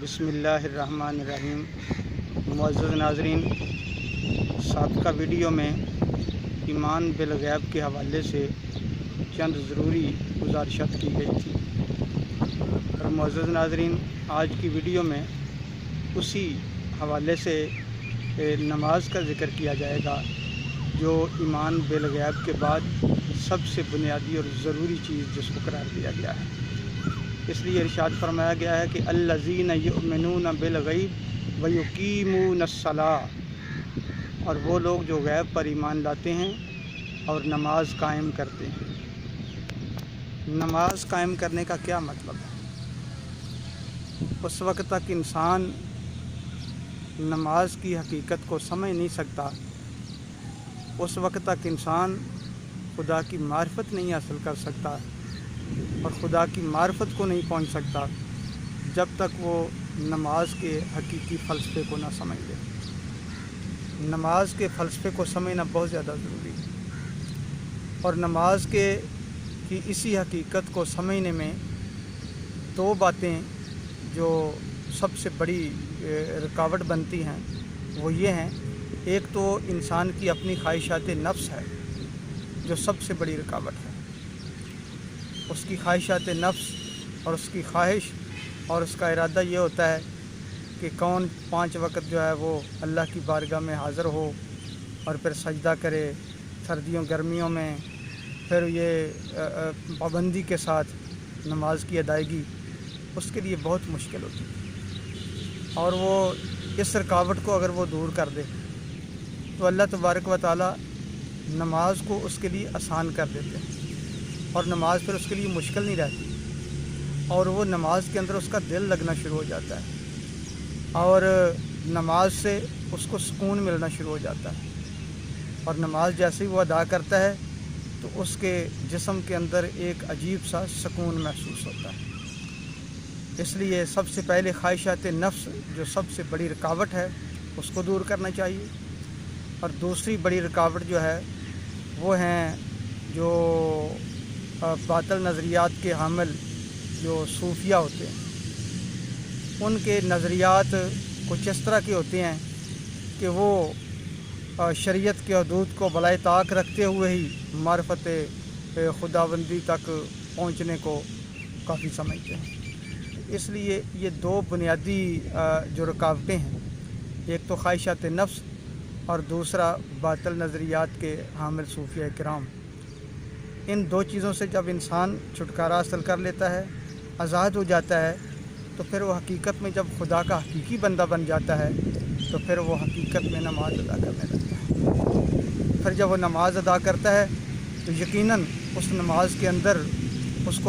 بسم اللہ الرحمن الرحیم۔ معزز ناظرین، سابقہ ویڈیو میں ایمان بالغیب کے حوالے سے چند ضروری گزارشات کی گئی تھی، اور معزز ناظرین، آج کی ویڈیو میں اسی حوالے سے نماز کا ذکر کیا جائے گا، جو ایمان بالغیب کے بعد سب سے بنیادی اور ضروری چیز جس کو قرار دیا گیا ہے۔ اس لیے ارشاد فرمایا گیا ہے کہ الذین یؤمنون بالغیب ویقیمون الصلاۃ، اور وہ لوگ جو غیب پر ایمان لاتے ہیں اور نماز قائم کرتے ہیں۔ نماز قائم کرنے کا کیا مطلب ہے؟ اس وقت تک انسان نماز کی حقیقت کو سمجھ نہیں سکتا، اس وقت تک انسان خدا کی معرفت نہیں حاصل کر سکتا اور خدا کی معرفت کو نہیں پہنچ سکتا جب تک وہ نماز کے حقیقی فلسفے کو نہ سمجھ لے۔ نماز کے فلسفے کو سمجھنا بہت زیادہ ضروری ہے، اور نماز کی اسی حقیقت کو سمجھنے میں دو باتیں جو سب سے بڑی رکاوٹ بنتی ہیں وہ یہ ہیں۔ ایک تو انسان کی اپنی خواہشات نفس ہے جو سب سے بڑی رکاوٹ ہے۔ اس کی خواہشات نفس اور اس کی خواہش اور اس کا ارادہ یہ ہوتا ہے کہ کون 5 وقت جو ہے وہ اللہ کی بارگاہ میں حاضر ہو اور پھر سجدہ کرے سردیوں گرمیوں میں، پھر یہ پابندی کے ساتھ نماز کی ادائیگی اس کے لیے بہت مشکل ہوتی ہے، اور وہ اس رکاوٹ کو اگر وہ دور کر دے تو اللہ تبارک و تعالی نماز کو اس کے لیے آسان کر دیتے ہیں، اور نماز پھر اس کے لیے مشکل نہیں رہتی، اور وہ نماز کے اندر اس کا دل لگنا شروع ہو جاتا ہے، اور نماز سے اس کو سکون ملنا شروع ہو جاتا ہے، اور نماز جیسے ہی وہ ادا کرتا ہے تو اس کے جسم کے اندر ایک عجیب سا سکون محسوس ہوتا ہے۔ اس لیے سب سے پہلے خواہشات نفس جو سب سے بڑی رکاوٹ ہے اس کو دور کرنا چاہیے، اور دوسری بڑی رکاوٹ جو ہے وہ ہیں جو باطل نظریات کے حامل جو صوفیہ ہوتے ہیں۔ ان کے نظریات کچھ اس طرح کے ہوتے ہیں کہ وہ شریعت کے حدود کو بالائے طاق رکھتے ہوئے ہی معرفت خداوندی تک پہنچنے کو کافی سمجھتے ہیں۔ اس لیے یہ دو بنیادی جو رکاوٹیں ہیں، ایک تو خواہشات نفس اور دوسرا باطل نظریات کے حامل صوفیہ کرام، ان دو چیزوں سے جب انسان چھٹکارا حاصل کر لیتا ہے، آزاد ہو جاتا ہے، تو پھر وہ حقیقت میں جب خدا کا حقیقی بندہ بن جاتا ہے تو پھر وہ حقیقت میں نماز ادا کرنے لگتا ہے۔ پھر جب وہ نماز ادا کرتا ہے تو یقیناً اس نماز کے اندر اس کو